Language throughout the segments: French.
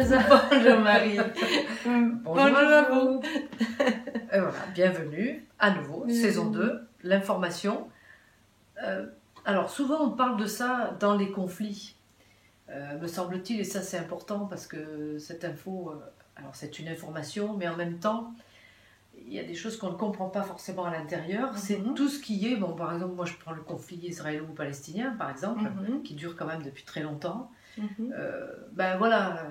Teresa. Bonjour Marie. Bonjour à vous. Et voilà, bienvenue à nouveau, saison 2, l'information. Alors souvent on parle de ça dans les conflits, me semble-t-il, et ça c'est important parce que cette info, alors c'est une information, mais en même temps, il y a des choses qu'on ne comprend pas forcément à l'intérieur. C'est tout ce qui est, bon par exemple, moi je prends le conflit israélo-palestinien par exemple, qui dure quand même depuis très longtemps. Ben voilà,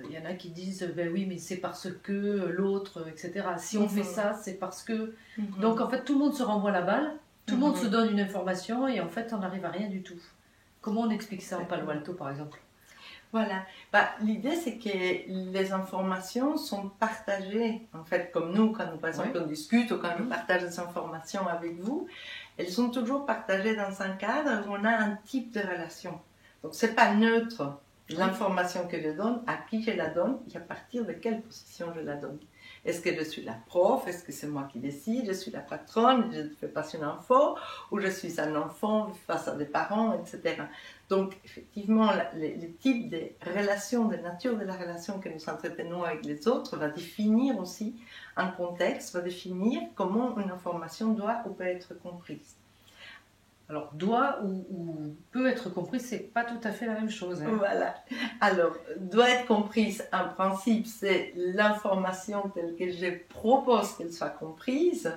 il y en a qui disent ben oui mais c'est parce que l'autre, etc. Si on fait ça c'est parce que... Donc en fait tout le monde se renvoie la balle, tout le monde se donne une information et en fait on n'arrive à rien du tout. Comment on explique ça en Palo Alto par exemple? Voilà, l'idée c'est que les informations sont partagées, en fait comme nous quand par exemple on discute ou quand je partage des informations avec vous, elles sont toujours partagées dans un cadre où on a un type de relation. Donc c'est pas neutre l'information que je donne, à qui je la donne et à partir de quelle position je la donne. Est-ce que je suis la prof? Est-ce que c'est moi qui décide? Je suis la patronne? Je ne fais pas une info? Ou je suis un enfant face à des parents, etc. Donc, effectivement, les types de relations, de nature de la relation que nous entretenons avec les autres va définir aussi un contexte, va définir comment une information doit ou peut être comprise. Alors, doit ou peut être comprise, c'est pas tout à fait la même chose. Hein. Voilà. Alors, doit être comprise, en principe, c'est l'information telle que je propose qu'elle soit comprise,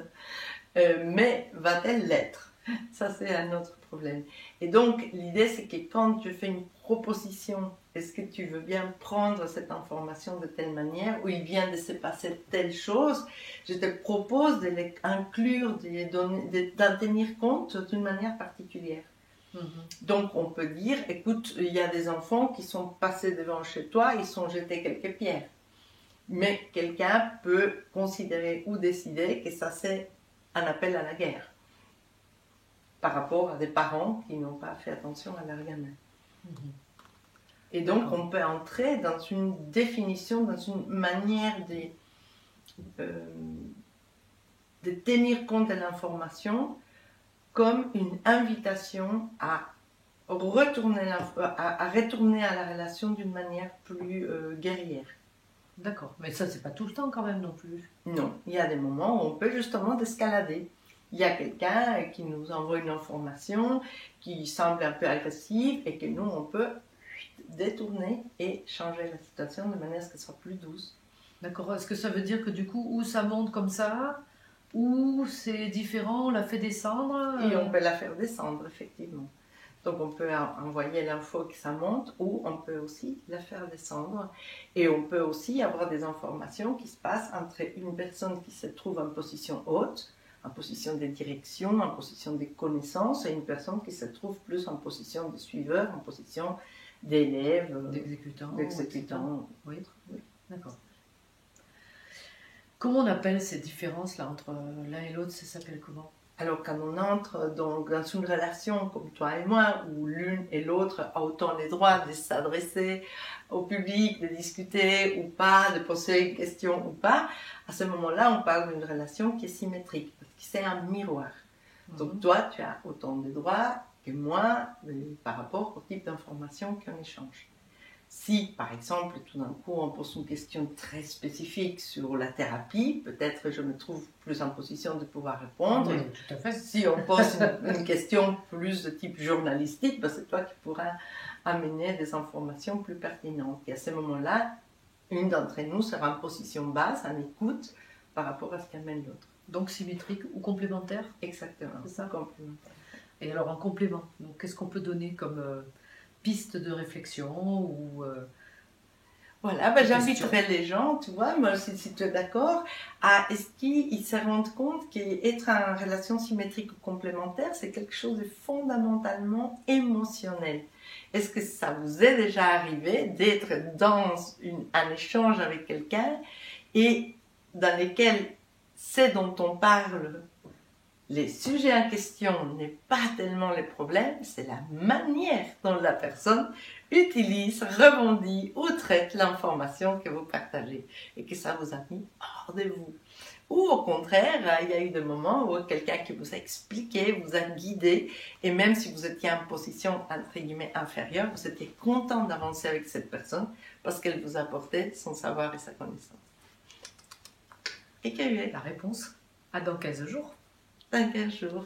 mais va-t-elle l'être? Ça, c'est un autre problème. Et donc, l'idée, c'est que quand je fais une proposition, est-ce que tu veux bien prendre cette information de telle manière, où il vient de se passer telle chose, je te propose de l'inclure, d'en tenir compte d'une manière particulière. Donc, on peut dire, écoute, il y a des enfants qui sont passés devant chez toi, ils sont jetés quelques pierres. Mais quelqu'un peut considérer ou décider que ça, c'est un appel à la guerre par rapport à des parents qui n'ont pas fait attention à leur gamin. Et donc, on peut entrer dans une définition, dans une manière de tenir compte de l'information comme une invitation à retourner à la relation d'une manière plus guerrière. D'accord, mais ça, c'est pas tout le temps quand même non plus. Non, il y a des moments où on peut justement escalader. Il y a quelqu'un qui nous envoie une information qui semble un peu agressive et que nous, on peut détourner et changer la situation de manière à ce qu'elle soit plus douce. D'accord, est-ce que ça veut dire que du coup, où ça monte comme ça, ou c'est différent, on la fait descendre Et on peut la faire descendre, effectivement. Donc on peut envoyer l'info que ça monte ou on peut aussi la faire descendre. Et on peut aussi avoir des informations qui se passent entre une personne qui se trouve en position haute, en position de direction, en position de connaissance, et une personne qui se trouve plus en position de suiveur, en position d'élève, d'exécutant. Oui, d'accord. Comment on appelle ces différences-là entre l'un et l'autre? Ça s'appelle comment? Alors, quand on entre dans une relation comme toi et moi, où l'une et l'autre a autant les droits de s'adresser au public, de discuter ou pas, de poser une question ou pas, à ce moment-là, on parle d'une relation qui est symétrique, parce que c'est un miroir. Donc, toi, tu as autant de droits que moi par rapport au type d'information qu'on échange. Si, par exemple, tout d'un coup, on pose une question très spécifique sur la thérapie, peut-être je me trouve plus en position de pouvoir répondre. Oui, tout à fait. Si on pose une question plus de type journalistique, c'est toi qui pourras amener des informations plus pertinentes. Et à ce moment-là, une d'entre nous sera en position basse, en écoute, par rapport à ce qu'amène l'autre. Donc symétrique ou complémentaire? Exactement, c'est ça? Complémentaire. Et alors en complément, donc qu'est-ce qu'on peut donner comme piste de réflexion ou Voilà, j'inviterai les gens, tu vois, moi, si tu es d'accord, à est-ce qu'ils se rendent compte qu'être en relation symétrique ou complémentaire, c'est quelque chose de fondamentalement émotionnel. Est-ce que ça vous est déjà arrivé d'être dans un échange avec quelqu'un et dans lequel c'est dont on parle, les sujets en question n'est pas tellement les problèmes, c'est la manière dont la personne utilise, rebondit ou traite l'information que vous partagez et que ça vous a mis hors de vous. Ou au contraire, il y a eu des moments où quelqu'un qui vous a expliqué, vous a guidé, et même si vous étiez en position entre guillemets inférieure, vous étiez content d'avancer avec cette personne parce qu'elle vous apportait son savoir et sa connaissance. Et quelle est La réponse à dans 15 jours. Dans 15 jours.